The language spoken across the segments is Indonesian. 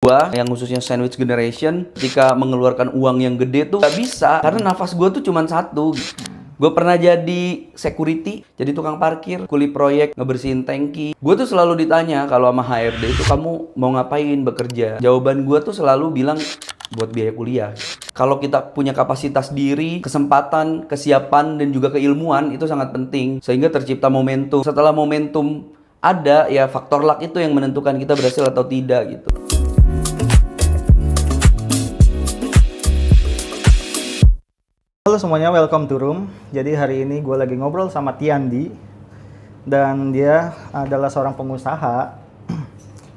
gua yang khususnya sandwich generation ketika mengeluarkan uang yang gede tuh gak bisa karena nafas gua tuh cuma satu. Gue pernah jadi security, jadi tukang parkir, kuli proyek, ngebersihin tangki. Gue tuh selalu ditanya kalau sama HRD itu kamu mau ngapain bekerja. Jawaban gue tuh selalu bilang buat biaya kuliah. Kalau kita punya kapasitas diri, kesempatan, kesiapan, dan juga keilmuan itu sangat penting. Sehingga tercipta momentum. Setelah momentum ada, ya faktor luck itu yang menentukan kita berhasil atau tidak gitu. Halo semuanya, welcome to Room. Jadi hari ini gue lagi ngobrol sama Tiandi. Dan dia adalah seorang pengusaha.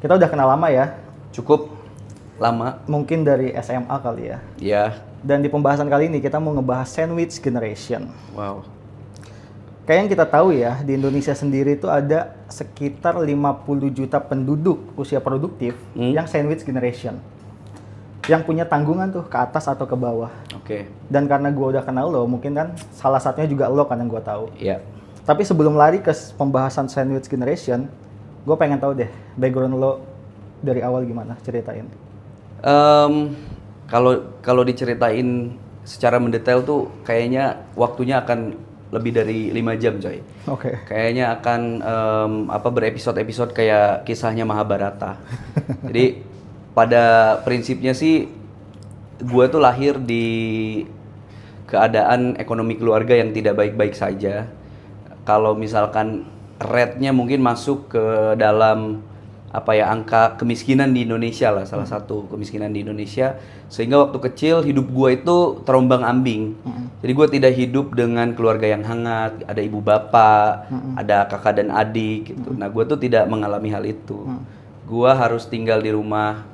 Kita udah kenal lama ya. Cukup lama. Mungkin dari SMA kali ya. Ya. Dan di pembahasan kali ini kita mau ngebahas sandwich generation. Wow. Kayak yang kita tahu ya, di Indonesia sendiri itu ada sekitar 50 juta penduduk usia produktif yang sandwich generation. Yang punya tanggungan tuh ke atas atau ke bawah. Oke. Dan karena gue udah kenal lo, mungkin kan salah satunya juga lo kan yang gue tahu. Iya. Tapi sebelum lari ke pembahasan sandwich generation, gue pengen tahu deh background lo dari awal gimana, ceritain. Kalau diceritain secara mendetail tuh kayaknya waktunya akan lebih dari 5 jam coy. Oke. Kayaknya akan berepisode-episode kayak kisahnya Mahabharata. Jadi pada prinsipnya sih gue tuh lahir di keadaan ekonomi keluarga yang tidak baik-baik saja. Kalau misalkan rate-nya mungkin masuk ke dalam angka kemiskinan di Indonesia lah, salah satu kemiskinan di Indonesia, sehingga waktu kecil hidup gue itu terombang-ambing. Jadi gue tidak hidup dengan keluarga yang hangat, ada ibu bapak, ada kakak dan adik gitu. Nah gue tuh tidak mengalami hal itu. Gue harus tinggal di rumah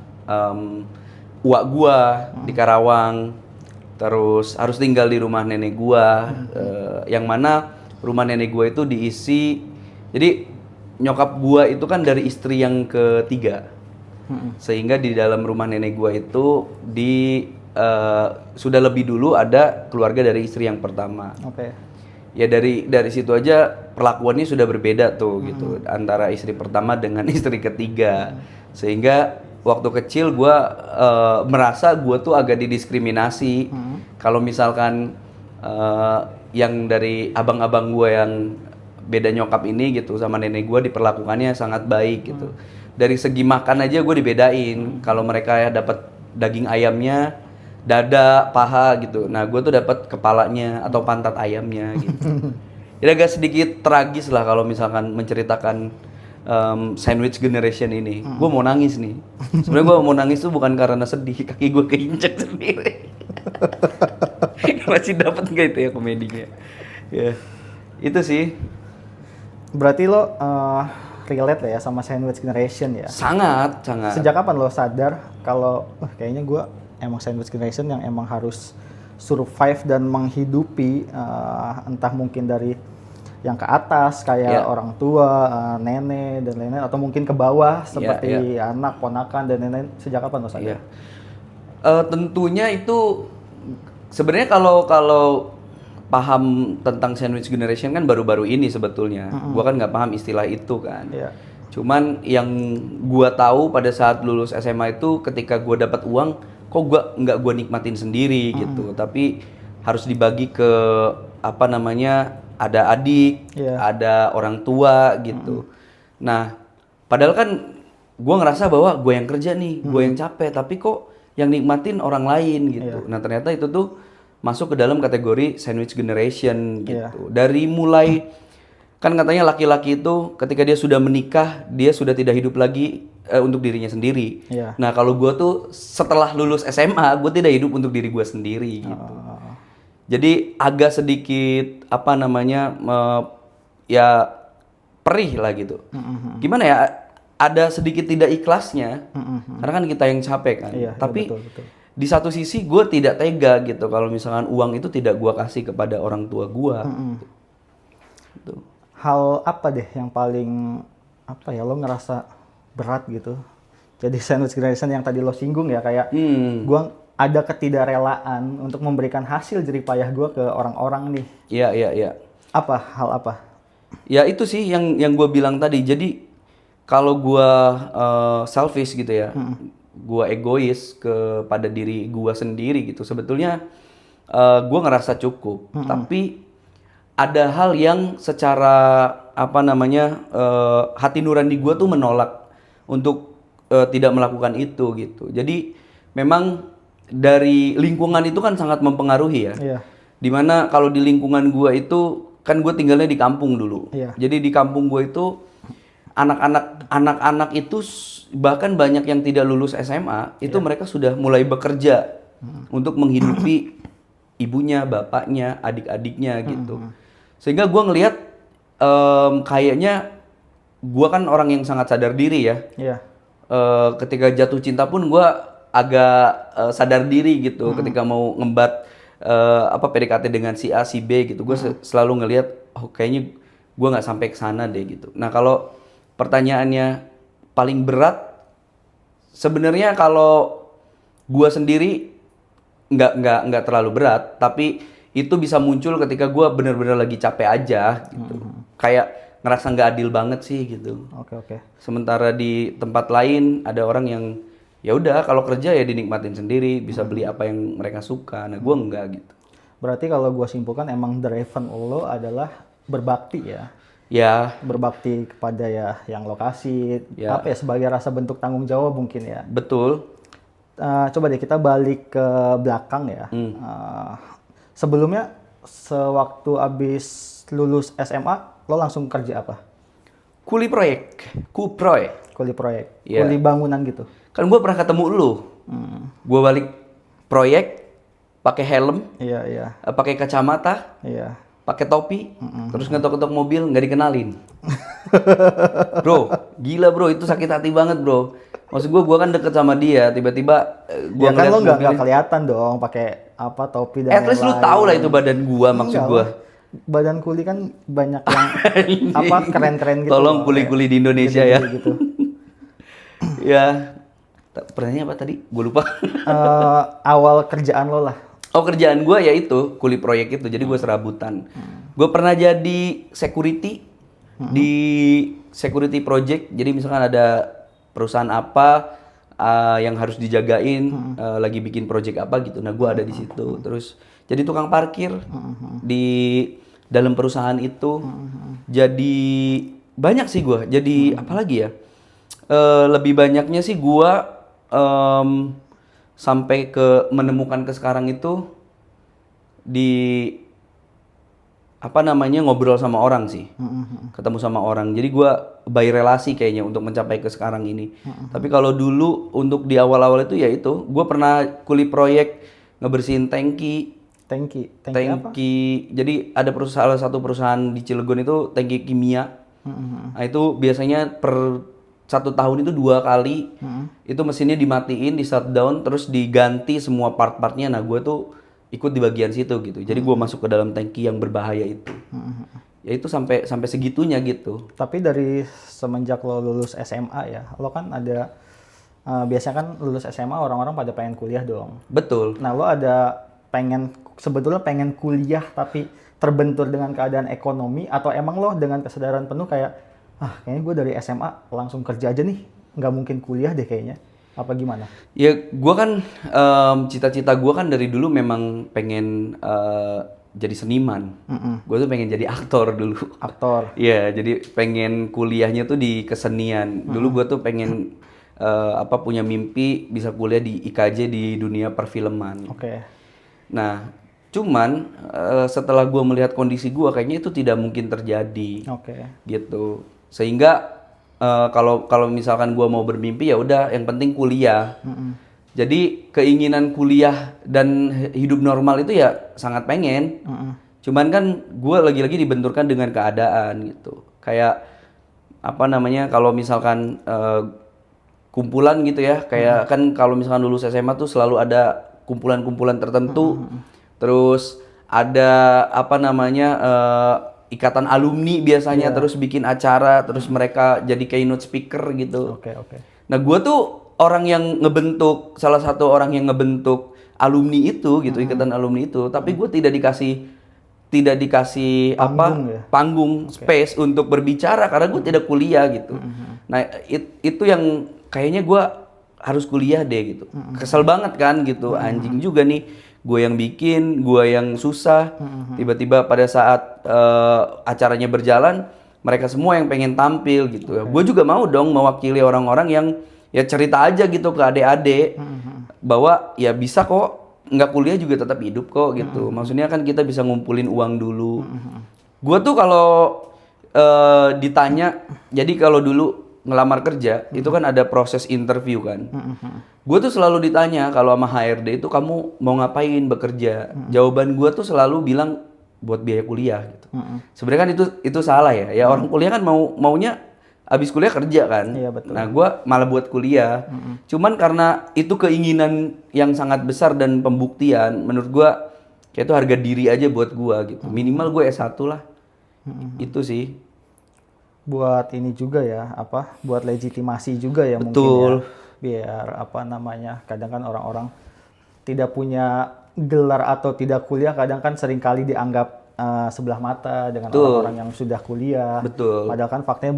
uak gue di Karawang, terus harus tinggal di rumah nenek gue, yang mana rumah nenek gue itu diisi, jadi nyokap gua itu kan dari istri yang ketiga, sehingga di dalam rumah nenek gua itu sudah lebih dulu ada keluarga dari istri yang pertama. Oke. Ya dari situ aja perlakuannya sudah berbeda tuh gitu antara istri pertama dengan istri ketiga, sehingga waktu kecil gua merasa gua tuh agak didiskriminasi. Kalau misalkan yang dari abang-abang gua yang beda nyokap ini gitu sama nenek gue diperlakukannya sangat baik gitu. Dari segi makan aja gue dibedain. Kalau mereka ya dapat daging ayamnya, dada, paha gitu. Nah gue tuh dapat kepalanya atau pantat ayamnya gitu. Jadi agak sedikit tragis lah kalau misalkan menceritakan sandwich generation ini. Gue mau nangis nih. Sebenarnya gue mau nangis tuh bukan karena sedih, kaki gue keinjek sendiri. Masih dapat nggak itu ya komedinya? Ya itu sih. Berarti lo relate lah ya sama sandwich generation ya? Sangat. Sejak kapan lo sadar kalau kayaknya gue emang sandwich generation yang emang harus survive dan menghidupi entah mungkin dari yang ke atas kayak orang tua, nenek dan lain-lain, atau mungkin ke bawah seperti anak, ponakan dan lain-lain. Sejak kapan lo sadar? Tentunya itu sebenarnya kalau paham tentang sandwich generation kan baru-baru ini sebetulnya. Gua kan nggak paham istilah itu kan. Cuman yang gua tahu pada saat lulus SMA itu ketika gua dapat uang, kok nggak gua nikmatin sendiri gitu. Tapi harus dibagi ke ada adik, ada orang tua gitu. Nah, padahal kan gua ngerasa bahwa gua yang kerja nih, gua yang capek, tapi kok yang nikmatin orang lain gitu. Nah, ternyata itu tuh masuk ke dalam kategori sandwich generation gitu. Dari mulai kan katanya laki-laki itu ketika dia sudah menikah dia sudah tidak hidup lagi untuk dirinya sendiri. Nah kalau gue tuh setelah lulus SMA gue tidak hidup untuk diri gue sendiri gitu. Jadi agak sedikit perih lah gitu. Gimana ya? Ada sedikit tidak ikhlasnya karena kan kita yang capek kan. Tapi betul. Di satu sisi gue tidak tega gitu kalau misalkan uang itu tidak gue kasih kepada orang tua gue. Gitu. Hal apa deh yang paling lo ngerasa berat gitu? Jadi sandwich generation yang tadi lo singgung ya kayak gue ada ketidakrelaan untuk memberikan hasil jerih payah gue ke orang-orang nih. Iya. Hal apa? Ya itu sih yang gue bilang tadi. Jadi kalau gue selfish gitu ya. gue egois kepada diri gue sendiri gitu. Sebetulnya gue ngerasa cukup, tapi ada hal yang secara apa namanya hati nurani gue tuh menolak untuk tidak melakukan itu gitu. Jadi memang dari lingkungan itu kan sangat mempengaruhi ya. Iya. Dimana kalau di lingkungan gue itu kan gue tinggalnya di kampung dulu. Iya. Jadi di kampung gue itu anak-anak itu bahkan banyak yang tidak lulus SMA itu mereka sudah mulai bekerja untuk menghidupi ibunya, bapaknya, adik-adiknya gitu. Sehingga gue ngelihat kayaknya gue kan orang yang sangat sadar diri ya. Iya. Ketika jatuh cinta pun gue agak sadar diri gitu. Ketika mau ngembat PDKT dengan si A, si B gitu, gue selalu ngelihat, oh kayaknya gue nggak sampai ke sana deh gitu. Nah kalau pertanyaannya paling berat, sebenarnya kalau gue sendiri nggak terlalu berat, tapi itu bisa muncul ketika gue benar-benar lagi capek aja gitu. Kayak ngerasa nggak adil banget sih gitu. Oke. Sementara di tempat lain ada orang yang ya udah kalau kerja ya dinikmatin sendiri, bisa beli apa yang mereka suka. Nah gue enggak gitu. Berarti kalau gue simpulkan emang driven lo adalah berbakti ya. Ya Berbakti kepada ya yang lokasi, Ya. apa ya, sebagai rasa bentuk tanggung jawab mungkin ya. betul. Coba deh kita balik ke belakang ya. Sebelumnya sewaktu abis lulus SMA, lo langsung kerja apa? Kuli proyek, kuproy. Kuli proyek, Iya. kuli bangunan gitu. Kan gue pernah ketemu lu. Gue balik proyek pakai helm, Iya. pakai kacamata, Iya. pakai topi, terus ngetok-ngetok mobil nggak dikenalin. Bro, gila bro, itu sakit hati banget bro. Maksud gue kan deket sama dia, tiba-tiba gue Ya kan ngeliat lo nggak mobilnya. kelihatan dong pakai apa topi dan At least lu lain-lain. tahu lah itu badan gua, maksud Enggak gua. lah. Badan kuli kan banyak yang apa keren-keren gitu. Tolong loh, kuli-kuli kayak di Indonesia ya. gede-gede gitu. Ya. Pertanyaannya apa tadi? Gue lupa. Awal kerjaan lo lah. Oh, kerjaan gua ya itu, kuli proyek itu. Jadi gua serabutan. Gua pernah jadi security di security project. Jadi misalkan ada perusahaan apa yang harus dijagain, lagi bikin project apa gitu. Nah, gua ada di situ. Terus jadi tukang parkir di dalam perusahaan itu. Jadi banyak sih gua. Jadi apalagi ya? Lebih banyaknya sih gua sampai ke menemukan ke sekarang itu di apa namanya ngobrol sama orang sih, ketemu sama orang. Jadi gua by relasi kayaknya untuk mencapai ke sekarang ini. Tapi kalau dulu untuk di awal-awal itu ya itu, gua pernah kuli proyek ngebersihin tangki. Tangki apa? Jadi ada salah satu perusahaan di Cilegon itu tangki kimia. Nah itu biasanya per 1 tahun itu 2 kali itu mesinnya dimatiin, di shutdown, terus diganti semua part-partnya. Nah gue tuh ikut di bagian situ gitu. Jadi gue masuk ke dalam tangki yang berbahaya itu. Ya itu sampai segitunya gitu. Tapi dari semenjak lo lulus SMA ya, lo kan ada biasanya kan lulus SMA orang-orang pada pengen kuliah dong. Betul. Nah lo ada sebetulnya pengen kuliah tapi terbentur dengan keadaan ekonomi, atau emang lo dengan kesadaran penuh kayak kayaknya gue dari SMA langsung kerja aja nih, nggak mungkin kuliah deh kayaknya, apa gimana? Ya gue kan cita-cita gue kan dari dulu memang pengen jadi seniman. Gue tuh pengen jadi aktor dulu. Aktor. Iya, jadi pengen kuliahnya tuh di kesenian. Dulu gue tuh pengen punya mimpi bisa kuliah di IKJ di dunia perfilman. Oke. Nah, cuman setelah gue melihat kondisi gue, kayaknya itu tidak mungkin terjadi. Oke. Gitu. Sehingga kalau misalkan gue mau bermimpi ya udah, yang penting kuliah. Jadi keinginan kuliah dan hidup normal itu ya sangat pengen. Cuman kan gue lagi-lagi dibenturkan dengan keadaan gitu. Kayak apa namanya, kalau misalkan kumpulan gitu ya, kayak kan kalau misalkan lulus SMA tuh selalu ada kumpulan-kumpulan tertentu. Terus ada apa namanya ikatan alumni biasanya, terus bikin acara, terus mereka jadi keynote speaker gitu. Oke. Nah, gue tuh orang yang salah satu orang yang ngebentuk alumni itu gitu, ikatan alumni itu, tapi gue tidak dikasih Panggung ya? panggung, space untuk berbicara karena gue tidak kuliah gitu. Nah, itu yang kayaknya gue harus kuliah deh gitu. Kesel banget kan gitu, anjing juga nih, gue yang bikin, gue yang susah, tiba-tiba pada saat acaranya berjalan, mereka semua yang pengen tampil gitu. Gue juga mau dong mewakili orang-orang yang ya cerita aja gitu ke adik-adik bahwa ya bisa kok, nggak kuliah juga tetap hidup kok gitu. Maksudnya kan kita bisa ngumpulin uang dulu. Gue tuh kalau ditanya, jadi kalau dulu ngelamar kerja itu kan ada proses interview kan. Gue tuh selalu ditanya kalau sama HRD itu, kamu mau ngapain bekerja? Jawaban gue tuh selalu bilang buat biaya kuliah gitu. Sebenarnya kan itu salah ya. Ya orang kuliah kan maunya abis kuliah kerja kan. Iya, betul. Nah gue malah buat kuliah. Cuman karena itu keinginan yang sangat besar dan pembuktian, menurut gue kayak itu harga diri aja buat gue gitu. Minimal gue S1 lah. Itu sih. Buat ini juga ya, buat legitimasi juga ya. Betul. Mungkin ya, biar kadang kan orang-orang tidak punya gelar atau tidak kuliah, kadang kan seringkali dianggap sebelah mata dengan orang-orang yang sudah kuliah. Betul. Padahal kan faktanya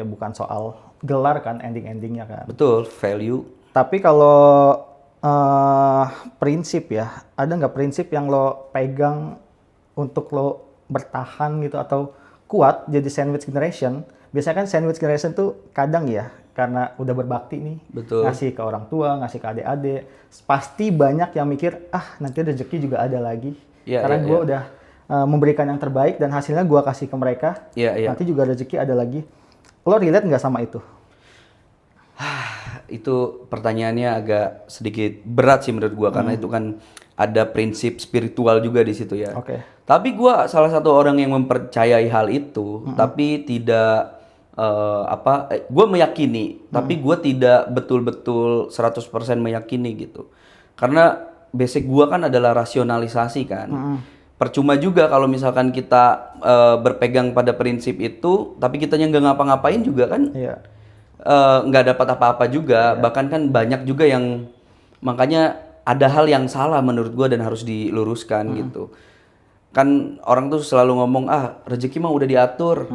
bukan soal gelar kan, ending-endingnya kan. Betul, value. Tapi kalau prinsip ya, ada nggak prinsip yang lo pegang untuk lo bertahan gitu atau kuat jadi sandwich generation? Biasanya kan sandwich generation tuh kadang ya, karena udah berbakti nih, Betul. ngasih ke orang tua, ngasih ke adik-adik, pasti banyak yang mikir, nanti rezeki juga ada lagi. Karena gue udah memberikan yang terbaik dan hasilnya gue kasih ke mereka, nanti juga rezeki ada lagi. Lo relate nggak sama itu? Itu pertanyaannya agak sedikit berat sih menurut gua, karena itu kan ada prinsip spiritual juga di situ ya. Tapi gua salah satu orang yang mempercayai hal itu, tapi tidak gua meyakini, tapi gua tidak betul-betul 100% meyakini gitu. Karena basic gua kan adalah rasionalisasi kan. Percuma juga kalau misalkan kita berpegang pada prinsip itu, tapi kitanya nggak ngapa-ngapain juga kan. Nggak dapat apa-apa juga. Bahkan kan banyak juga yang, makanya ada hal yang salah menurut gue dan harus diluruskan gitu. Kan orang tuh selalu ngomong rezeki mah udah diatur,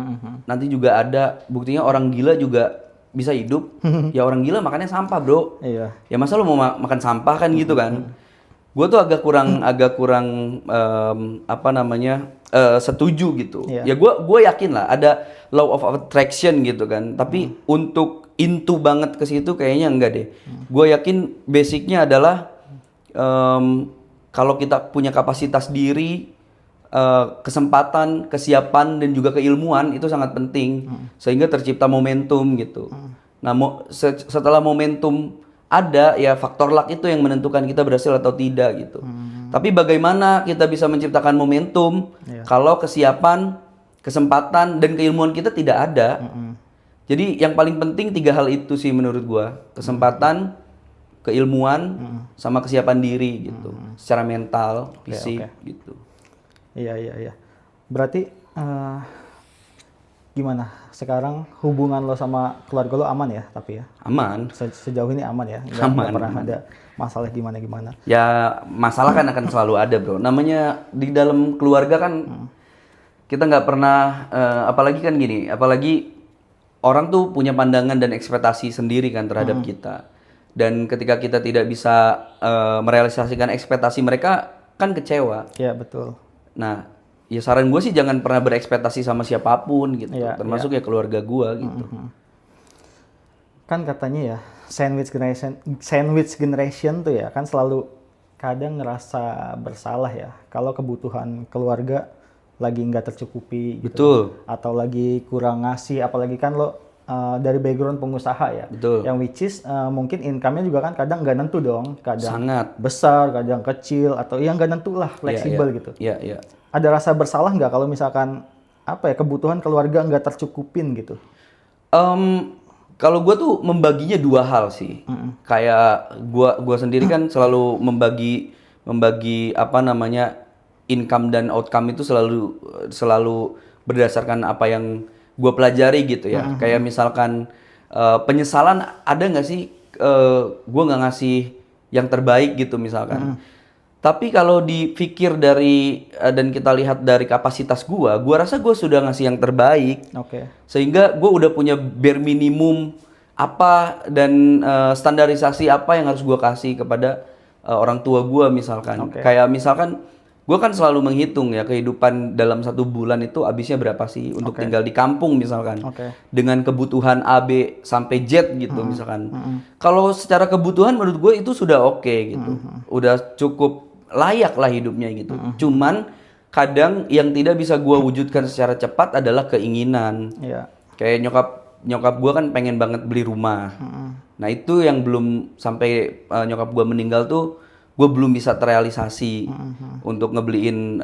nanti juga ada. Buktinya orang gila juga bisa hidup. Ya orang gila makannya sampah bro. Ya masa lu mau makan sampah kan gitu kan. Gue tuh agak kurang setuju gitu. Ya gue yakin lah ada law of attraction gitu kan. Tapi untuk into banget ke situ kayaknya enggak deh. Gue yakin basicnya adalah kalau kita punya kapasitas diri, kesempatan, kesiapan dan juga keilmuan itu sangat penting sehingga tercipta momentum gitu. Nah setelah momentum ada ya, faktor luck itu yang menentukan kita berhasil atau tidak gitu. Tapi bagaimana kita bisa menciptakan momentum kalau kesiapan, kesempatan dan keilmuan kita tidak ada. Jadi yang paling penting 3 hal itu sih menurut gua. Kesempatan, keilmuan, sama kesiapan diri gitu. Secara mental, fisik gitu. Iya. Berarti gimana sekarang hubungan lo sama keluarga lo aman ya? Tapi ya aman. Sejauh ini aman ya? Nggak pernah ada masalah gimana? Ya masalah kan akan selalu ada bro. Namanya di dalam keluarga kan kita nggak pernah apalagi kan gini, apalagi orang tuh punya pandangan dan ekspektasi sendiri kan terhadap kita. Dan ketika kita tidak bisa merealisasikan ekspektasi mereka, kan kecewa. Iya betul. Nah, ya saran gue sih jangan pernah berekspektasi sama siapapun gitu, termasuk ya keluarga gue gitu. Kan katanya ya sandwich generation tuh ya kan selalu kadang ngerasa bersalah ya kalau kebutuhan keluarga lagi nggak tercukupi gitu. Betul. Atau lagi kurang ngasih, apalagi kan lo dari background pengusaha ya. Betul. Yang which is mungkin income-nya juga kan kadang nggak nentu dong, kadang sangat besar, kadang kecil, atau yang nggak nentu lah, fleksibel gitu. Iya. Ada rasa bersalah nggak kalau misalkan kebutuhan keluarga nggak tercukupin gitu? Kalau gue tuh membaginya 2 hal sih. Kayak gue sendiri kan selalu membagi income dan outcome itu selalu berdasarkan apa yang gue pelajari gitu ya. Kayak misalkan penyesalan ada nggak sih gue nggak ngasih yang terbaik gitu misalkan. Tapi kalau dipikir dari dan kita lihat dari kapasitas gue rasa gue sudah ngasih yang terbaik. Oke. Sehingga gue udah punya bare minimum apa dan standarisasi apa yang harus gue kasih kepada orang tua gue misalkan. Oke. Kayak misalkan gue kan selalu menghitung ya kehidupan dalam 1 bulan itu habisnya berapa sih untuk Oke. tinggal di kampung misalkan. Oke. Dengan kebutuhan A, B sampai Z gitu misalkan. Kalau secara kebutuhan menurut gue itu sudah oke gitu. Udah cukup layak lah hidupnya gitu. Cuman kadang yang tidak bisa gue wujudkan secara cepat adalah keinginan. Iya. Kayak nyokap gue kan pengen banget beli rumah. Nah itu yang belum sampai nyokap gue meninggal tuh gue belum bisa terrealisasi untuk ngebeliin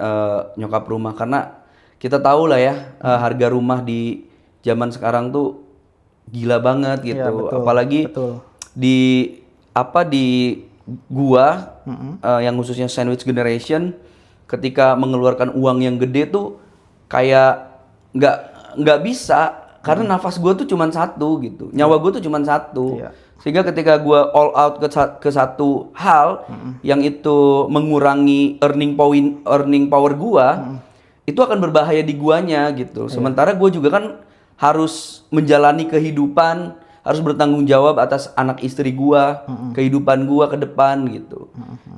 nyokap rumah karena kita tahu lah ya harga rumah di zaman sekarang tuh gila banget gitu. Iya, betul, Apalagi betul. di di gua yang khususnya sandwich generation ketika mengeluarkan uang yang gede tuh kayak nggak bisa karena nafas gua tuh cuman satu gitu, nyawa gua tuh cuman satu. Iya. Sehingga ketika gua all out ke satu hal yang itu mengurangi earning power gua, itu akan berbahaya di guanya gitu. Sementara gua juga kan harus menjalani kehidupan, harus bertanggung jawab atas anak istri gua, kehidupan gua ke depan gitu.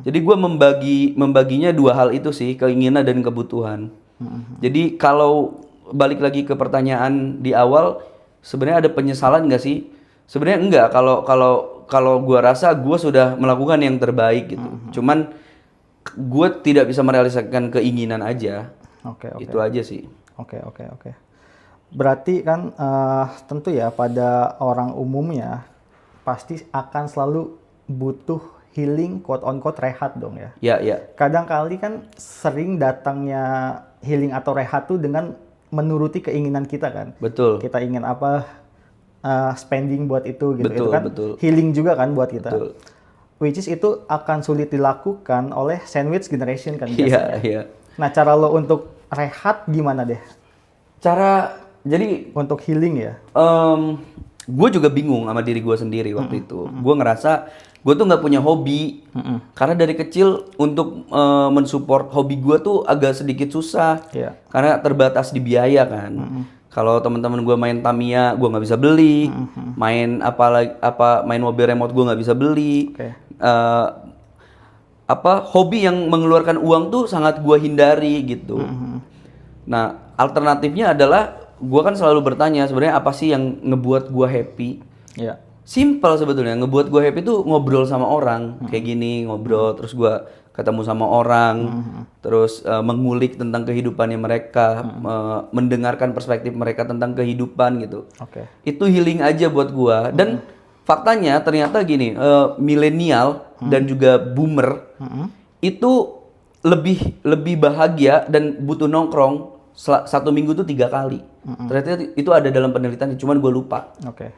Jadi gua membaginya 2 hal itu sih, keinginan dan kebutuhan. Jadi kalau balik lagi ke pertanyaan di awal, sebenarnya ada penyesalan nggak sih? Sebenarnya enggak. Kalau gua rasa gua sudah melakukan yang terbaik gitu. Cuman gua tidak bisa merealisasikan keinginan aja. Oke. Itu aja sih. Oke. Berarti kan tentu ya pada orang umumnya pasti akan selalu butuh healing, quote on quote rehat dong ya. Ya. Kadang kali kan sering datangnya healing atau rehat tuh dengan menuruti keinginan kita kan. Betul. Kita ingin apa, spending buat itu gitu. Betul, Itu kan betul. healing juga kan buat kita. Betul. Which is itu akan sulit dilakukan oleh sandwich generation kan Iya, biasanya. iya. Nah, cara lo untuk rehat gimana deh? Jadi Untuk healing ya? gue juga bingung sama diri gue sendiri waktu itu. Gue ngerasa gue tuh nggak punya hobi karena dari kecil untuk mensupport hobi gue tuh agak sedikit susah Iya. karena terbatas di biaya kan. Kalau teman-teman gue main Tamiya gue nggak bisa beli, main main mobil remote gue nggak bisa beli. Oke. Hobi yang mengeluarkan uang tuh sangat gue hindari gitu. Nah, alternatifnya adalah gue kan selalu bertanya sebenarnya apa sih yang ngebuat gue happy? Iya. Simple sebetulnya, ngebuat gue happy tuh ngobrol sama orang kayak gini, ngobrol terus gue ketemu sama orang, terus mengulik tentang kehidupannya mereka, mendengarkan perspektif mereka tentang kehidupan gitu. Oke. Itu healing aja buat gue. Dan faktanya ternyata gini, milenial dan juga boomer itu lebih bahagia dan butuh nongkrong 1 minggu tuh 3 kali. Ternyata itu ada dalam penelitian, cuman gue lupa. Oke.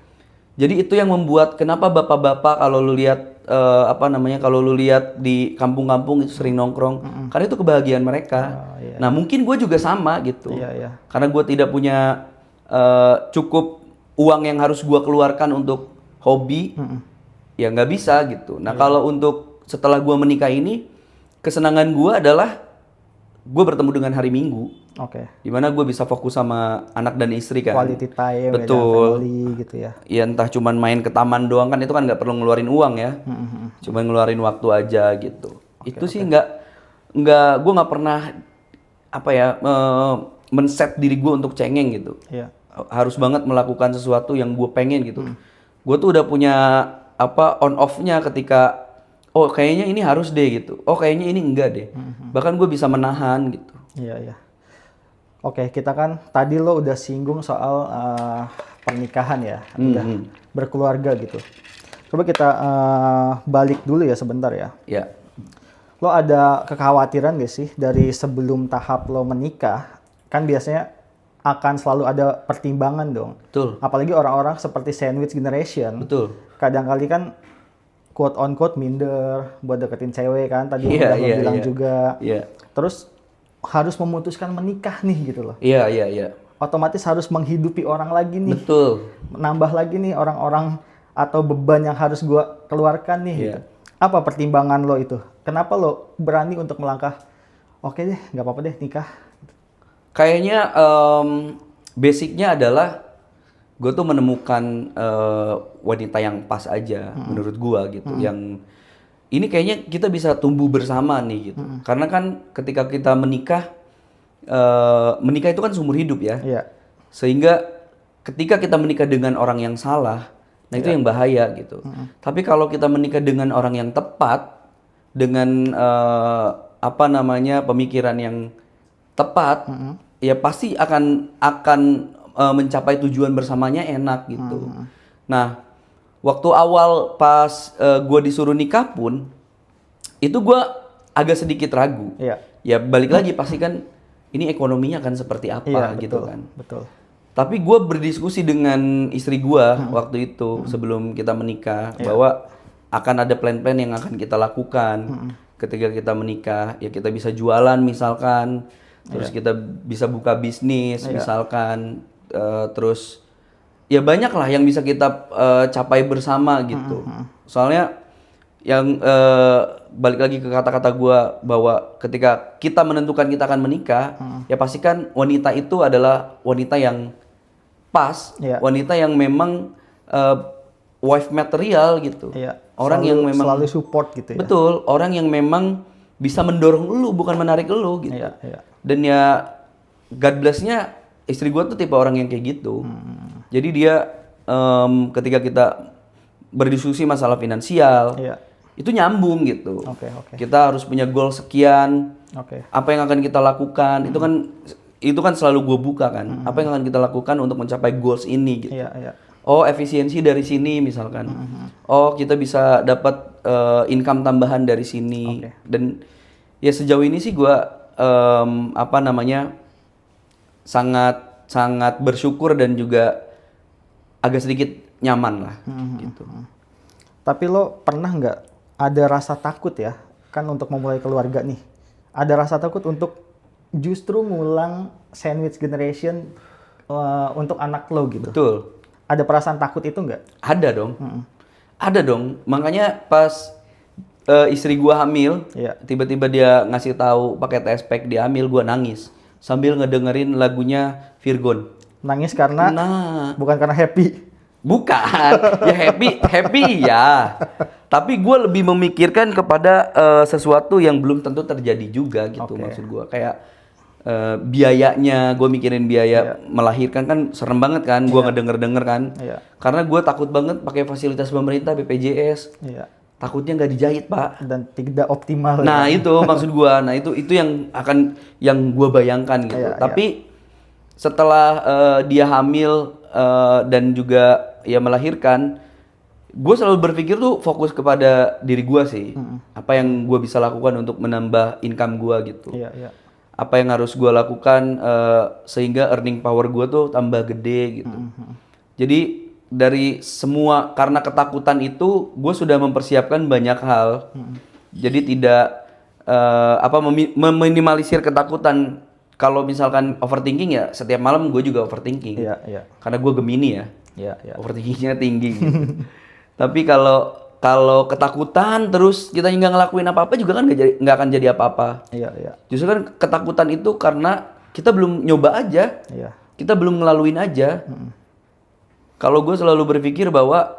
Jadi itu yang membuat kenapa bapak-bapak kalau lu lihat kalau lu lihat di kampung-kampung itu sering nongkrong, karena itu kebahagiaan mereka. iya. Nah mungkin gue juga sama gitu, Iya. karena gue tidak punya cukup uang yang harus gue keluarkan untuk hobi, ya nggak bisa gitu. Nah kalau untuk setelah gue menikah ini, kesenangan gue adalah gue bertemu dengan hari Minggu. Oke. Dimana gue bisa fokus sama anak dan istri kan. Quality time, Betul. family gitu ya. Ya entah cuman main ke taman doang kan itu kan nggak perlu ngeluarin uang ya. Cuman ngeluarin waktu aja gitu. Itu sih nggak gue nggak pernah men-set diri gue untuk cengeng gitu. Iya. Harus banget melakukan sesuatu yang gue pengen gitu. Gue tuh udah punya on off-nya ketika oh kayaknya ini harus deh gitu. Oh kayaknya ini enggak deh. Bahkan gue bisa menahan gitu. Iya. Oke, kita kan tadi lo udah singgung soal pernikahan ya, udah berkeluarga gitu. Coba kita balik dulu ya sebentar ya. Ya. Lo ada kekhawatiran gak sih dari sebelum tahap lo menikah? Kan biasanya akan selalu ada pertimbangan dong. Betul. Apalagi orang-orang seperti sandwich generation. Betul. Kadang kali kan quote on quote minder buat deketin cewek kan tadi Iya, udah lo bilang juga. Iya. Terus harus memutuskan menikah nih gitu loh. Iya. Otomatis harus menghidupi orang lagi nih. Betul. Nambah lagi nih orang-orang atau beban yang harus gua keluarkan nih. Iya. Gitu. Apa pertimbangan lo itu? Kenapa lo berani untuk melangkah? Oke deh, nggak apa-apa deh nikah. Kayaknya basicnya adalah gue tuh menemukan wanita yang pas aja menurut gue gitu, yang ini kayaknya kita bisa tumbuh bersama nih gitu. Karena kan ketika kita menikah, menikah itu kan seumur hidup ya. Iya. Sehingga ketika kita menikah dengan orang yang salah, nah itu yang bahaya gitu. Tapi kalau kita menikah dengan orang yang tepat, dengan apa namanya pemikiran yang tepat, ya pasti akan mencapai tujuan bersamanya enak gitu. Nah, waktu awal pas gue disuruh nikah pun, itu gue agak sedikit ragu. Iya. Ya balik lagi pasti kan ini ekonominya akan seperti apa Iya, gitu betul, kan. betul. Tapi gue berdiskusi dengan istri gue waktu itu sebelum kita menikah bahwa akan ada plan-plan yang akan kita lakukan ketika kita menikah. Ya kita bisa jualan misalkan, terus kita bisa buka bisnis misalkan, terus ya banyak lah yang bisa kita capai bersama gitu. Soalnya yang balik lagi ke kata-kata gue bahwa ketika kita menentukan kita akan menikah, ya pastikan wanita itu adalah wanita yang pas, wanita yang memang wife material gitu. Orang yang memang selalu support gitu ya. Betul, orang yang memang bisa mendorong lu bukan menarik lu gitu. Dan ya God bless-nya istri gue tuh tipe orang yang kayak gitu. Jadi dia ketika kita berdiskusi masalah finansial, itu nyambung gitu. Kita harus punya goal sekian. Apa yang akan kita lakukan? Itu kan selalu gue buka kan. Apa yang akan kita lakukan untuk mencapai goals ini gitu. Oh, efisiensi dari sini misalkan. Oh, kita bisa dapat income tambahan dari sini. Dan ya sejauh ini sih gue apa namanya sangat bersyukur dan juga agak sedikit nyaman lah gitu. Tapi lo pernah nggak ada rasa takut ya, kan untuk memulai keluarga nih, ada rasa takut untuk justru ngulang sandwich generation untuk anak lo gitu? Betul. Ada perasaan takut itu nggak? Ada dong. Ada dong. Makanya pas istri gua hamil, tiba-tiba dia ngasih tahu pakai test pack dia hamil, gua nangis sambil ngedengerin lagunya Virgon. Nangis karena bukan karena happy. Bukan, ya happy ya. Tapi gue lebih memikirkan kepada sesuatu yang belum tentu terjadi juga gitu. Maksud gue kayak biayanya, gue mikirin biaya melahirkan kan serem banget kan. Gue ngedenger kan. Karena gue takut banget pakai fasilitas pemerintah BPJS. Takutnya nggak dijahit pak. Dan tidak optimal. Nah itu maksud gue. Nah itu yang gue bayangkan gitu. Tapi setelah dia hamil dan juga ya melahirkan, gue selalu berpikir tuh fokus kepada diri gue sih. Apa yang gue bisa lakukan untuk menambah income gue gitu. Apa yang harus gue lakukan sehingga earning power gue tuh tambah gede gitu. Jadi dari semua, karena ketakutan itu gue sudah mempersiapkan banyak hal. Jadi tidak meminimalisir ketakutan. Kalau misalkan overthinking ya setiap malam gue juga overthinking. Karena gue Gemini ya. Overthinkingnya tinggi gitu. Tapi kalau ketakutan terus kita nggak ngelakuin apa-apa juga kan nggak akan jadi apa-apa. Justru kan ketakutan itu karena kita belum nyoba aja. Kita belum ngelaluin aja. Kalau gue selalu berpikir bahwa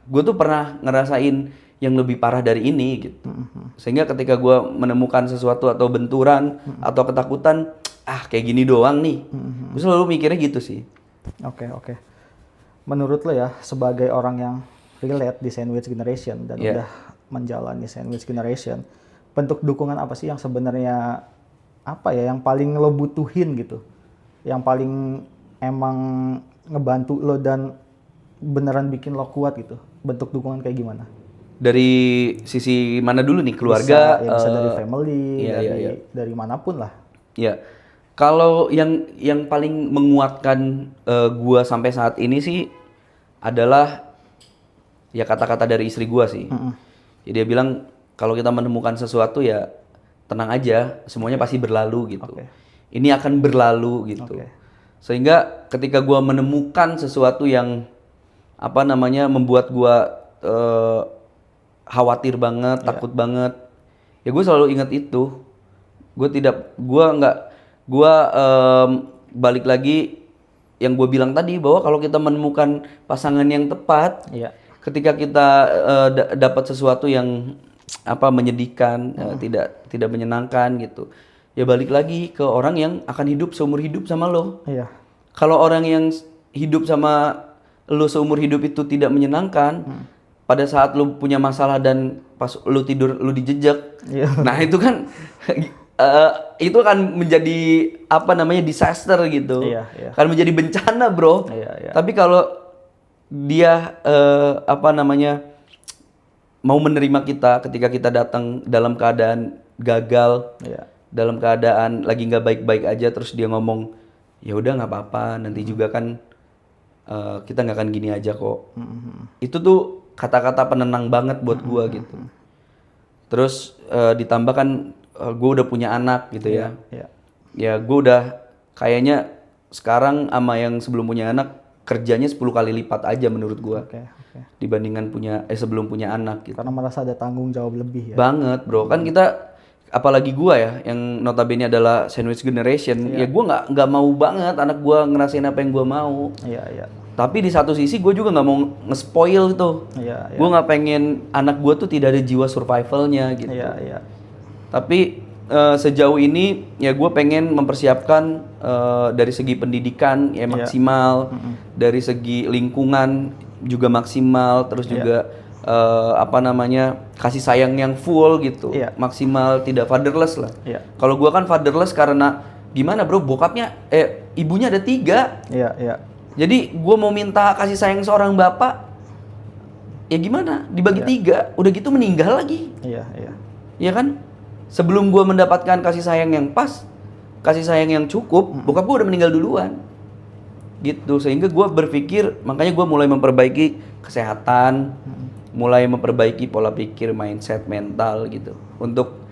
gue tuh pernah ngerasain yang lebih parah dari ini gitu. Sehingga ketika gue menemukan sesuatu atau benturan atau ketakutan, kayak gini doang nih. Gue selalu mikirnya gitu sih. Oke. Menurut lo ya, sebagai orang yang relate di sandwich generation dan udah menjalani sandwich generation, bentuk dukungan apa sih yang sebenarnya yang paling lo butuhin gitu? Yang paling emang ngebantu lo dan beneran bikin lo kuat gitu? Bentuk dukungan kayak gimana? Dari sisi mana dulu nih? Keluarga? Bisa dari family, dari manapun lah. Ya. Kalau yang paling menguatkan gua sampai saat ini sih adalah ya kata-kata dari istri gua sih. Jadi dia bilang kalau kita menemukan sesuatu ya tenang aja, semuanya pasti berlalu gitu. Ini akan berlalu gitu. Sehingga ketika gua menemukan sesuatu yang membuat gua khawatir banget, takut banget, ya gue selalu ingat itu. Gue balik lagi yang gue bilang tadi bahwa kalau kita menemukan pasangan yang tepat, Iya. ketika kita dapat sesuatu yang menyedihkan, tidak menyenangkan gitu, ya balik lagi ke orang yang akan hidup seumur hidup sama lo. Iya. Kalau orang yang hidup sama lo seumur hidup itu tidak menyenangkan, pada saat lo punya masalah dan pas lo tidur lo dijejak, Iya. nah itu kan itu akan menjadi disaster gitu, Iya, iya. akan menjadi bencana bro. Iya, iya. Tapi kalau dia mau menerima kita ketika kita datang dalam keadaan gagal, Iya. dalam keadaan lagi nggak baik-baik aja, terus dia ngomong ya udah nggak apa-apa, nanti juga kan kita nggak akan gini aja kok. Itu tuh kata-kata penenang banget buat gua gitu. Terus ditambah kan gue udah punya anak gitu ya. Iya. Ya gue udah kayaknya sekarang sama yang sebelum punya anak kerjanya 10 kali lipat aja menurut gua. Oke. Dibandingkan sebelum punya anak gitu. Karena merasa ada tanggung jawab lebih ya. Banget bro, kan kita apalagi gua ya yang notabene adalah sandwich generation, ya gua nggak mau banget anak gua ngerasain apa yang gua mau. Iya. Tapi di satu sisi gue juga nggak mau nge-spoil tuh. Iya. Gue nggak pengen anak gue tuh tidak ada jiwa survivalnya gitu. Iya. Tapi sejauh ini ya gue pengen mempersiapkan dari segi pendidikan ya maksimal, dari segi lingkungan juga maksimal, terus juga kasih sayang yang full gitu, maksimal, tidak fatherless lah. Kalau gue kan fatherless karena gimana bro, bokapnya ibunya ada 3. Iya. Jadi gue mau minta kasih sayang seorang bapak, ya gimana? Dibagi 3, udah gitu meninggal lagi. Iya. Iya kan? Sebelum gue mendapatkan kasih sayang yang pas, kasih sayang yang cukup, bokap gue udah meninggal duluan. Gitu, sehingga gue berpikir, makanya gue mulai memperbaiki kesehatan, mulai memperbaiki pola pikir, mindset, mental gitu. Untuk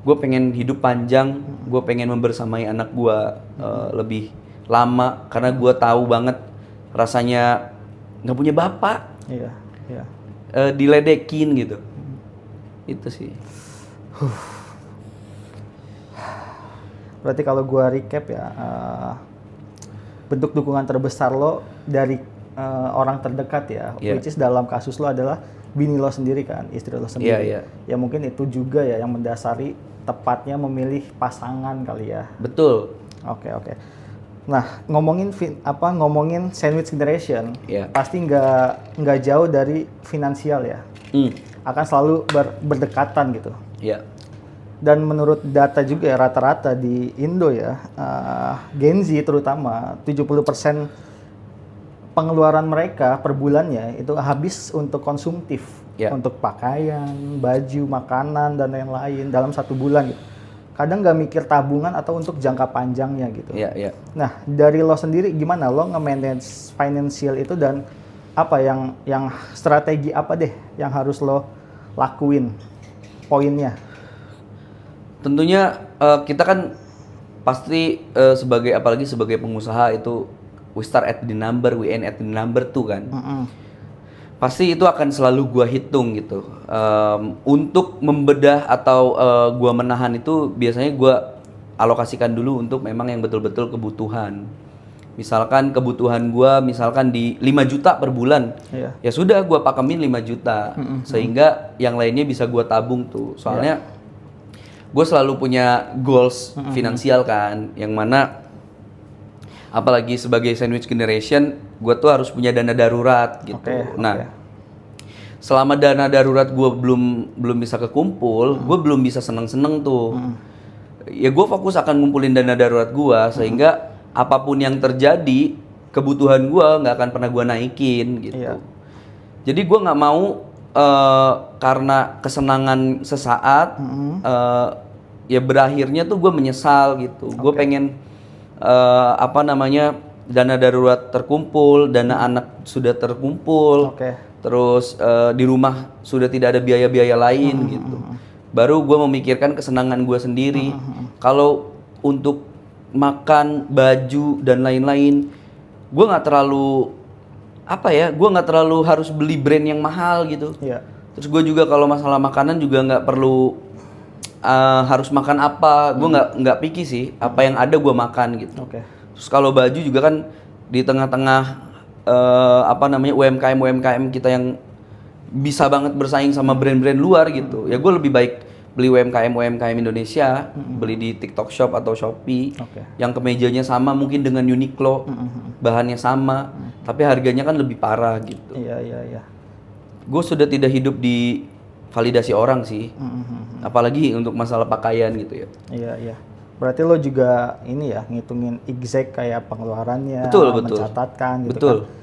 gue pengen hidup panjang, gue pengen membersamai anak gue lebih lama, karena gue tahu banget rasanya nggak punya bapak. Iya. Diledekin gitu. Itu sih. Berarti kalau gua recap ya, bentuk dukungan terbesar lo dari orang terdekat ya, which is dalam kasus lo adalah bini lo sendiri kan, istri lo sendiri. Ya mungkin itu juga ya yang mendasari tepatnya memilih pasangan kali ya. Betul. Oke. Nah, ngomongin sandwich generation, pasti nggak jauh dari finansial ya. Akan selalu berdekatan gitu. Iya. Dan menurut data juga ya, rata-rata di Indo ya, Gen Z terutama 70% pengeluaran mereka per bulannya itu habis untuk konsumtif, untuk pakaian, baju, makanan dan lain-lain dalam 1 bulan gitu. Kadang nggak mikir tabungan atau untuk jangka panjangnya gitu. Iya. Nah, dari lo sendiri gimana lo nge-manage financial itu, dan apa yang strategi apa deh yang harus lo lakuin, poinnya? Tentunya kita kan pasti apalagi sebagai pengusaha itu we start at the number, we end at the number 2 kan. Pasti itu akan selalu gua hitung gitu. Untuk membedah atau gua menahan itu biasanya gua alokasikan dulu untuk memang yang betul-betul kebutuhan. Misalkan kebutuhan gua di 5 juta per bulan. Ya sudah gua pakemin 5 juta. Sehingga yang lainnya bisa gua tabung tuh. Soalnya gue selalu punya goals finansial kan, yang mana apalagi sebagai sandwich generation, gue tuh harus punya dana darurat gitu. Selama dana darurat gue belum bisa kekumpul, gue belum bisa seneng-seneng tuh. Ya gue fokus akan ngumpulin dana darurat gue, sehingga apapun yang terjadi, kebutuhan gue nggak akan pernah gue naikin gitu. Jadi gue nggak mau karena kesenangan sesaat ya berakhirnya tuh gue menyesal gitu. Gue pengen dana darurat terkumpul, dana anak sudah terkumpul, terus di rumah sudah tidak ada biaya-biaya lain gitu. Baru gue memikirkan kesenangan gue sendiri. Kalau untuk makan, baju dan lain-lain, gue nggak terlalu gue nggak terlalu harus beli brand yang mahal gitu. Terus gue juga kalau masalah makanan juga nggak perlu harus makan apa. Gue nggak picky sih, apa yang ada gue makan gitu. Terus kalau baju juga kan di tengah-tengah UMKM kita yang bisa banget bersaing sama brand-brand luar gitu. Ya gue lebih baik beli UMKM Indonesia, beli di TikTok Shop atau Shopee, yang kemejanya sama mungkin dengan Uniqlo, bahannya sama, tapi harganya kan lebih parah gitu. Iya. Gue sudah tidak hidup di validasi orang sih, apalagi untuk masalah pakaian gitu ya. Iya. Berarti lo juga ini ya ngitungin exact kayak pengeluarannya, betul. mencatatkan gitu betul. kan.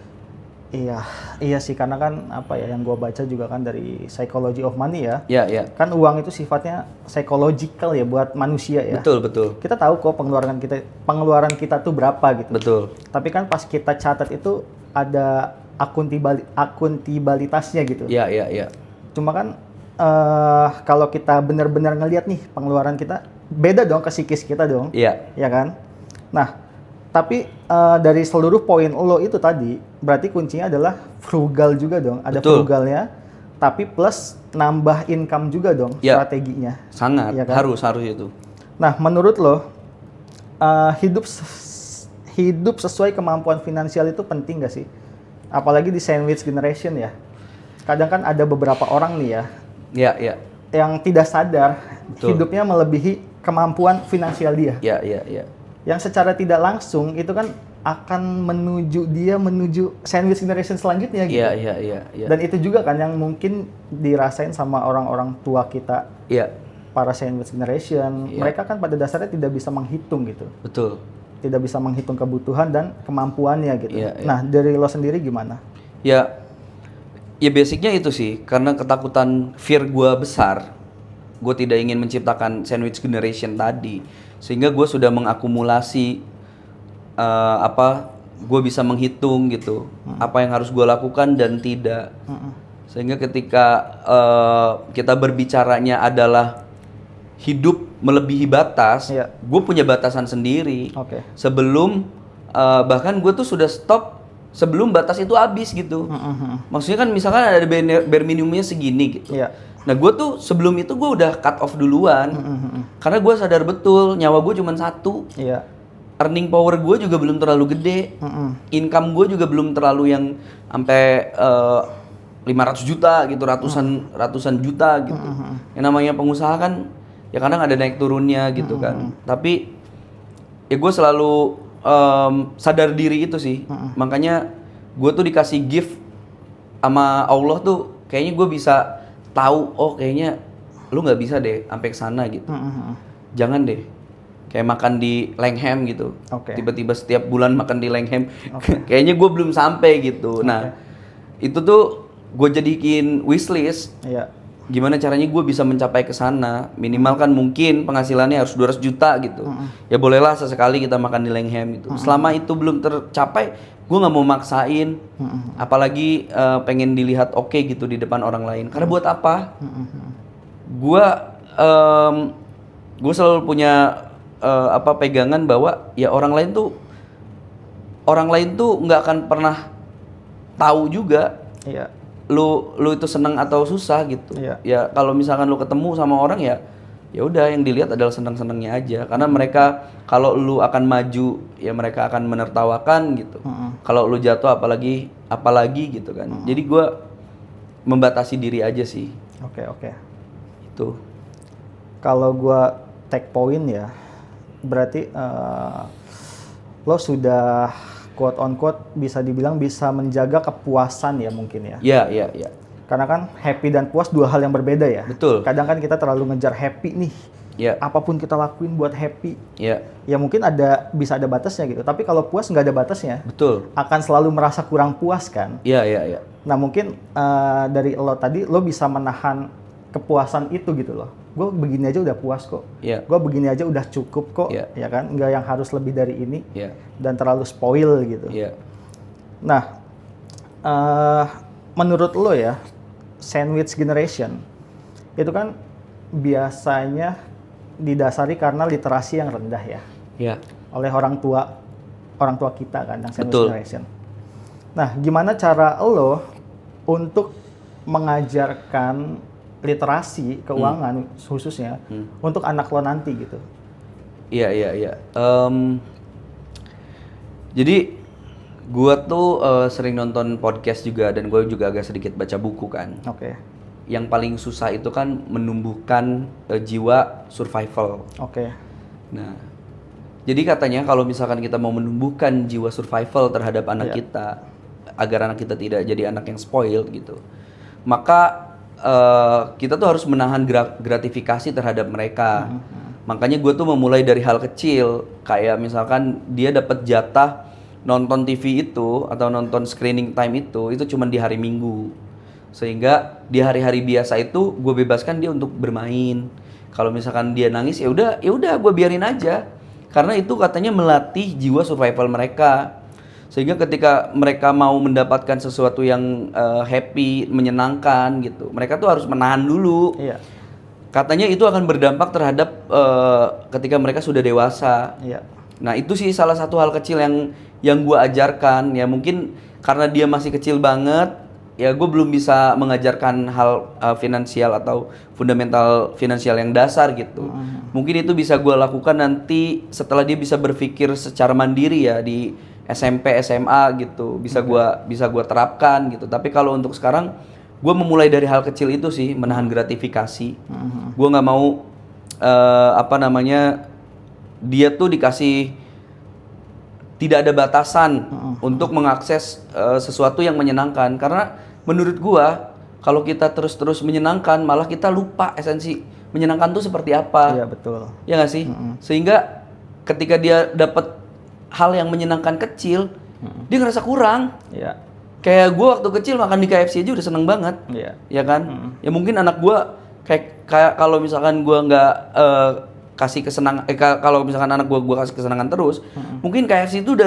Iya sih, karena kan apa ya yang gua baca juga kan dari Psychology of Money ya. Iya. Kan uang itu sifatnya psychological ya buat manusia ya. Betul. Kita tahu kok pengeluaran kita tuh berapa gitu. Betul. Tapi kan pas kita catat itu ada akuntabilitasnya gitu. Iya. Cuma kan kalau kita benar-benar ngelihat nih pengeluaran kita beda dong ke psikis kita dong. Iya. Ya kan? Nah, tapi dari seluruh poin lo itu tadi, berarti kuncinya adalah frugal juga dong. Ada Betul. frugalnya, tapi plus nambah income juga dong strateginya. Sangat, ya kan? harus itu. Nah, menurut lo, hidup sesuai kemampuan finansial itu penting gak sih? Apalagi di sandwich generation ya. Kadang kan ada beberapa orang nih ya, Iya. yang tidak sadar Betul. hidupnya melebihi kemampuan finansial dia. Iya. Yang secara tidak langsung itu kan akan menuju sandwich generation selanjutnya gitu. Iya. Dan itu juga kan yang mungkin dirasain sama orang-orang tua kita. Iya. Para sandwich generation, mereka kan pada dasarnya tidak bisa menghitung gitu. Betul. Tidak bisa menghitung kebutuhan dan kemampuannya gitu. Iya. Nah, dari lo sendiri gimana? Ya basicnya itu sih, karena ketakutan fear gue besar, gue tidak ingin menciptakan sandwich generation tadi, sehingga gue sudah mengakumulasi gue bisa menghitung gitu, apa yang harus gue lakukan dan tidak, sehingga ketika kita berbicaranya adalah hidup melebihi batas, gue punya batasan sendiri. Sebelum bahkan gue tuh sudah stop sebelum batas itu habis gitu. Maksudnya kan misalkan ada bare minimumnya segini gitu. Nah gue tuh sebelum itu gue udah cut off duluan. Karena gue sadar betul nyawa gue cuma satu. Earning power gue juga belum terlalu gede. Income gue juga belum terlalu yang sampai 500 juta gitu, ratusan juta gitu. Yang namanya pengusaha kan ya kadang ada naik turunnya gitu kan. Tapi ya gue selalu sadar diri itu sih. Makanya gue tuh dikasih gift sama Allah tuh, kayaknya gue bisa tahu, oh kayaknya lu nggak bisa deh sampai kesana gitu. Jangan deh kayak makan di Langham gitu. Tiba-tiba setiap bulan makan di Langham. Kayaknya gue belum sampai gitu. Nah itu tuh gue jadiin wishlist. Gimana caranya gue bisa mencapai ke sana? Minimal kan mungkin penghasilannya harus 200 juta gitu. Ya bolehlah sesekali kita makan di Langham gitu. Selama itu belum tercapai, gue nggak mau maksain. Apalagi pengen dilihat oke gitu di depan orang lain. Karena buat apa? Gue selalu punya pegangan bahwa ya orang lain tuh nggak akan pernah tahu juga. Lu itu senang atau susah gitu. Ya kalau misalkan lu ketemu sama orang ya udah yang dilihat adalah senang-senangnya aja, karena mereka kalau lu akan maju ya mereka akan menertawakan gitu. Kalau lu jatuh apalagi gitu kan. Jadi gua membatasi diri aja sih. Itu. Kalau gua take point ya, berarti lo sudah quote on quote bisa dibilang bisa menjaga kepuasan ya mungkin ya. Iya. Karena kan happy dan puas dua hal yang berbeda ya. Betul. Kadang kan kita terlalu ngejar happy nih. Apapun kita lakuin buat happy. Ya mungkin bisa ada batasnya gitu. Tapi kalau puas nggak ada batasnya. Betul. Akan selalu merasa kurang puas kan. Iya. Nah mungkin dari lo tadi lo bisa menahan kepuasan itu gitu loh. Gue begini aja udah puas kok. Gue begini aja udah cukup kok. Ya kan, nggak yang harus lebih dari ini. Dan terlalu spoil gitu. Nah, menurut lo ya, sandwich generation itu kan biasanya didasari karena literasi yang rendah ya. Oleh orang tua kita kan yang sandwich generation. Nah, gimana cara lo untuk mengajarkan literasi keuangan khususnya untuk anak lo nanti gitu? Iya. Jadi Gua tuh sering nonton podcast juga dan gue juga agak sedikit baca buku kan. Oke. Yang paling susah itu kan menumbuhkan jiwa survival. Oke. Nah, jadi katanya kalau misalkan kita mau menumbuhkan jiwa survival terhadap anak kita, agar anak kita tidak jadi anak yang spoiled gitu, maka kita tuh harus menahan gratifikasi terhadap mereka. Makanya gue tuh memulai dari hal kecil, kayak misalkan dia dapat jatah nonton TV itu atau nonton screening time itu cuma di hari Minggu. Sehingga di hari-hari biasa itu gue bebaskan dia untuk bermain. Kalau misalkan dia nangis ya udah gue biarin aja. Karena itu katanya melatih jiwa survival mereka. Sehingga ketika mereka mau mendapatkan sesuatu yang happy, menyenangkan gitu, mereka tuh harus menahan dulu. Iya. Katanya itu akan berdampak terhadap ketika mereka sudah dewasa. Iya. Nah itu sih salah satu hal kecil yang gue ajarkan. Ya mungkin karena dia masih kecil banget, ya gue belum bisa mengajarkan hal finansial atau fundamental finansial yang dasar gitu. Mungkin itu bisa gue lakukan nanti setelah dia bisa berpikir secara mandiri ya di SMP, SMA gitu. Bisa gue terapkan gitu. Tapi kalau untuk sekarang gue memulai dari hal kecil itu sih, menahan gratifikasi. Gue nggak mau dia tuh dikasih tidak ada batasan untuk mengakses sesuatu yang menyenangkan. Karena menurut gua kalau kita terus-terus menyenangkan malah kita lupa esensi menyenangkan tuh seperti apa. Iya, betul. Ya nggak sih? Sehingga ketika dia dapat hal yang menyenangkan kecil, dia ngerasa kurang. Iya. Kayak gua waktu kecil makan di KFC aja udah seneng banget. Iya. Ya kan? Ya mungkin anak gua kayak kalau misalkan gua nggak kasih kesenangan, kalau misalkan anak gua kasih kesenangan terus, mungkin KFC itu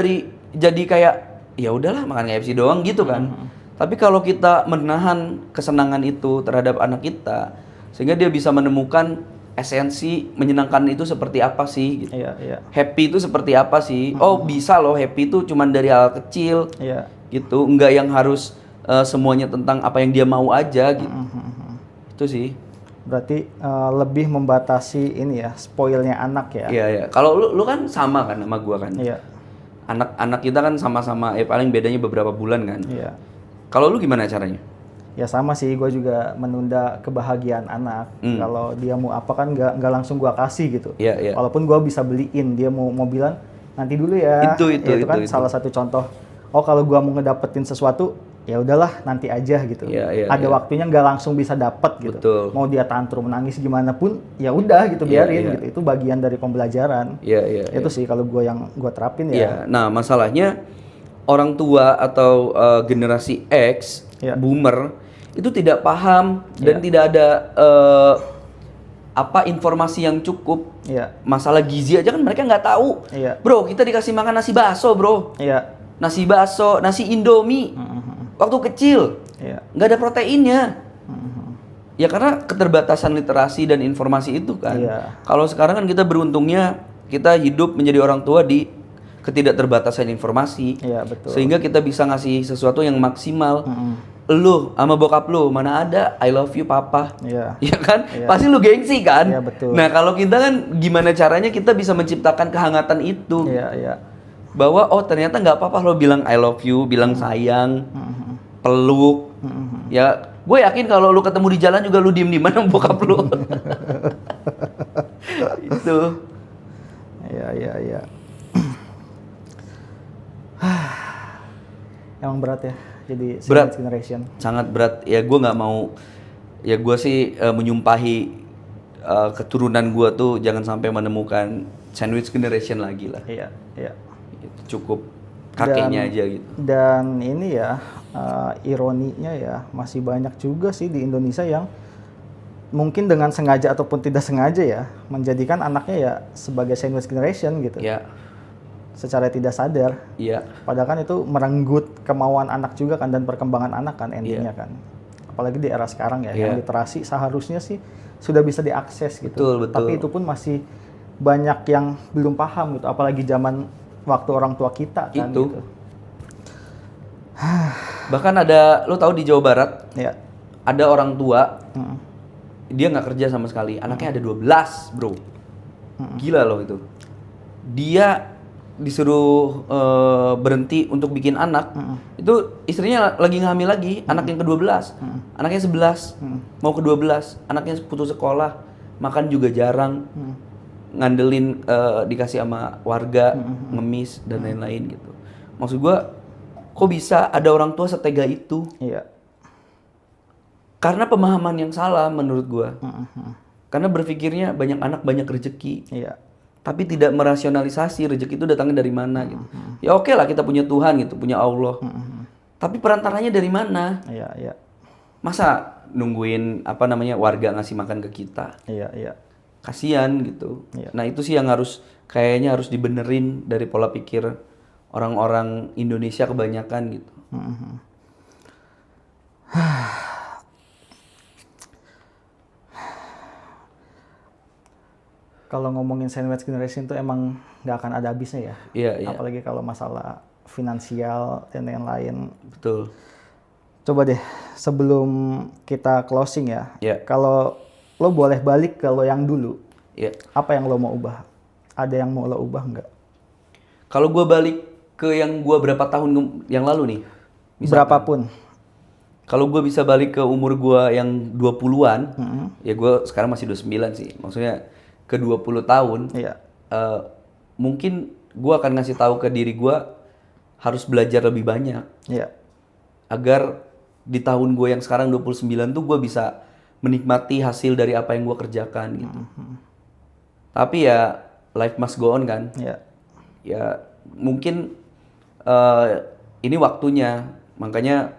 jadi kayak ya udahlah makan KFC doang gitu kan. Tapi kalau kita menahan kesenangan itu terhadap anak kita, sehingga dia bisa menemukan esensi menyenangkan itu seperti apa sih gitu. Iya, iya. Happy itu seperti apa sih? Oh, bisa loh happy itu cuman dari hal kecil. Iya. Gitu, enggak yang harus semuanya tentang apa yang dia mau aja gitu. Itu sih. Berarti lebih membatasi ini ya, spoilnya anak ya. Iya, iya. Kalau lu kan sama kan sama gua kan. Iya. Anak kita kan sama-sama, paling bedanya beberapa bulan kan. Iya. Kalau lu gimana caranya? Ya sama sih, gue juga menunda kebahagiaan anak. Kalau dia mau apa kan nggak langsung gue kasih gitu. Iya, iya. Walaupun gue bisa beliin, dia mau mobilan nanti dulu ya. Itu kan salah satu contoh. Oh kalau gue mau ngedapetin sesuatu, ya udahlah nanti aja gitu. Iya, iya, Ada iya. waktunya nggak langsung bisa dapet gitu. Betul. Mau dia tantrum nangis gimana pun, ya udah gitu Iya, biarin iya. gitu. Itu bagian dari pembelajaran. Iya, iya. Itu sih kalau gue yang gue terapin ya. Iya. Nah, masalahnya orang tua atau generasi X, Iya. boomer itu tidak paham dan Iya. tidak ada informasi yang cukup. Iya. Masalah gizi aja kan mereka nggak tahu. Iya. Bro, kita dikasih makan nasi bakso, bro. Iya. Nasi bakso, nasi Indomie. Waktu kecil Iya. nggak ada proteinnya. Ya karena keterbatasan literasi dan informasi itu kan. Iya. Kalau sekarang kan kita beruntungnya kita hidup menjadi orang tua di ketidakterbatasan informasi. Iya, betul. Sehingga kita bisa ngasih sesuatu yang maksimal. Lu sama bokap lu mana ada I love you papa. Iya. Ya kan? Iya. Pasti lu gengsi kan? Iya, betul. Nah, kalau kita kan gimana caranya kita bisa menciptakan kehangatan itu. Iya, iya. Bahwa oh ternyata nggak apa-apa lo bilang I love you, bilang sayang, peluk. Ya, gue yakin kalau lu ketemu di jalan juga lu diem-dieman sama bokap lu. Itu. Iya, iya, iya. Emang berat ya jadi Berat. sandwich generation. Sangat berat. Ya gue nggak mau. Ya gue sih menyumpahi keturunan gue tuh jangan sampai menemukan sandwich generation lagi lah. Iya, iya. Itu cukup kakeknya aja gitu. Dan ini ya ironinya ya masih banyak juga sih di Indonesia yang mungkin dengan sengaja ataupun tidak sengaja ya menjadikan anaknya ya sebagai sandwich generation gitu. Ya, Secara tidak sadar. iya. Padahal kan itu merenggut kemauan anak juga kan dan perkembangan anak kan endingnya kan. Apalagi di era sekarang ya, yang literasi seharusnya sih sudah bisa diakses gitu. Betul, betul. Tapi itu pun masih banyak yang belum paham gitu. Apalagi zaman waktu orang tua kita kan Itu. gitu. Bahkan ada, lo tahu di Jawa Barat Ya. ada orang tua dia nggak kerja sama sekali, anaknya ada 12 bro. Gila loh itu. Dia disuruh berhenti untuk bikin anak, itu istrinya lagi ngehamil lagi, anak yang ke-12, anaknya 11, mau ke-12, anaknya putus sekolah, makan juga jarang, ngandelin dikasih sama warga, ngemis dan lain-lain gitu. Maksud gua, kok bisa ada orang tua setega itu? Iya. Karena pemahaman yang salah menurut gua. Karena berpikirnya banyak anak banyak rezeki. Iya. Tapi tidak merasionalisasi rezeki itu datangnya dari mana gitu. Ya oke lah kita punya Tuhan gitu, punya Allah. Tapi perantaranya dari mana? Iya, iya. Masa nungguin apa namanya warga ngasih makan ke kita? Iya, iya. Kasian gitu. Iya. Nah, itu sih yang kayaknya harus dibenerin dari pola pikir orang-orang Indonesia kebanyakan gitu. Kalau ngomongin sandwich generation tuh emang nggak akan ada habisnya ya. Iya, iya. Apalagi kalau masalah finansial dan lain-lain. Betul. Coba deh sebelum kita closing ya. Iya. Kalau lo boleh balik ke lo yang dulu, Iya. apa yang lo mau ubah? Ada yang mau lo ubah nggak? Kalau gua balik ke yang gua berapa tahun yang lalu nih. Berapapun. Kalau gue bisa balik ke umur gue yang 20-an, ya gue sekarang masih 29 sih. Maksudnya ke 20 tahun, Iya. mungkin gue akan ngasih tahu ke diri gue harus belajar lebih banyak. Iya. Agar di tahun gue yang sekarang 29 tuh gue bisa menikmati hasil dari apa yang gue kerjakan gitu. Tapi ya life must go on kan. Iya. Ya mungkin ini waktunya, makanya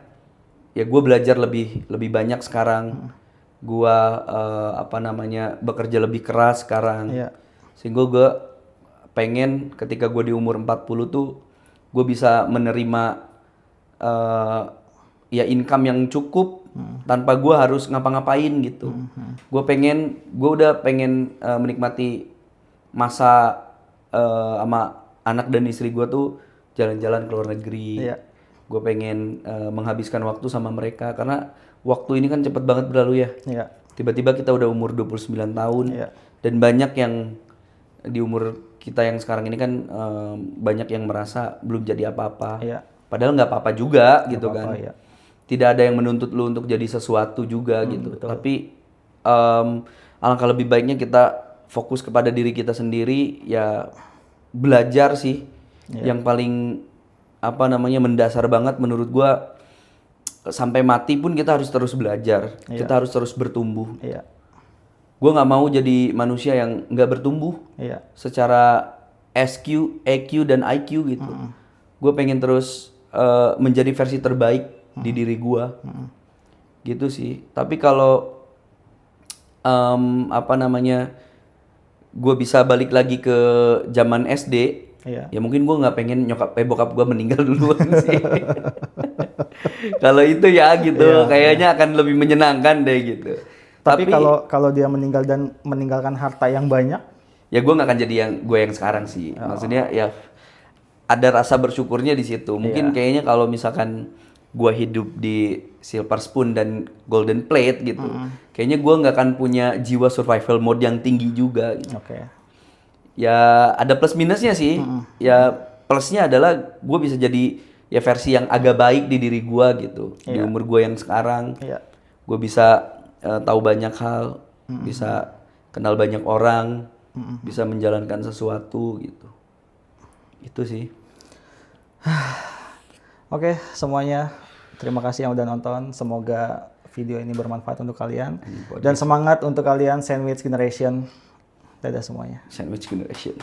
ya gue belajar lebih banyak sekarang. Gue bekerja lebih keras sekarang. Iya. Sehingga gue pengen ketika gue di umur 40 tuh gue bisa menerima ya income yang cukup tanpa gue harus ngapa-ngapain gitu. Gue udah pengen menikmati masa sama anak dan istri gue tuh jalan-jalan ke luar negeri. Iya. Gue pengen menghabiskan waktu sama mereka karena waktu ini kan cepet banget berlalu ya. Iya. Tiba-tiba kita udah umur 29 tahun. Iya. Dan banyak yang di umur kita yang sekarang ini kan banyak yang merasa belum jadi apa-apa. Iya. Padahal nggak apa-apa juga gitu kan. Iya. Tidak ada yang menuntut lu untuk jadi sesuatu juga gitu. Betul. Tapi alangkah lebih baiknya kita fokus kepada diri kita sendiri, ya belajar sih. Yang paling mendasar banget menurut gua, sampai mati pun kita harus terus belajar. Kita harus terus bertumbuh. Iya. Gua nggak mau jadi manusia yang nggak bertumbuh Iya. secara SQ, EQ dan IQ gitu. Gue pengen terus menjadi versi terbaik di diri gua. Gitu sih. Tapi kalau gue bisa balik lagi ke zaman SD, Iya. ya mungkin gue nggak pengen bokap gue meninggal duluan sih. Kalau itu ya gitu, kayaknya akan lebih menyenangkan deh gitu. Tapi kalau dia meninggal dan meninggalkan harta yang banyak, ya gue nggak akan jadi gue yang sekarang sih. Maksudnya ya ada rasa bersyukurnya di situ. Mungkin kayaknya kalau misalkan gue hidup di silver spoon dan golden plate gitu, kayaknya gue nggak akan punya jiwa survival mode yang tinggi juga. Gitu. Oke. Ya ada plus minusnya sih. Ya plusnya adalah gue bisa jadi ya versi yang agak baik di diri gue gitu. Di umur gue yang sekarang, gue bisa tahu banyak hal, bisa kenal banyak orang, bisa menjalankan sesuatu gitu. Itu sih. Oke, semuanya terima kasih yang udah nonton. Semoga video ini bermanfaat untuk kalian. Dan semangat untuk kalian Sandwich Generation. Dadah semuanya. Sandwich Generation.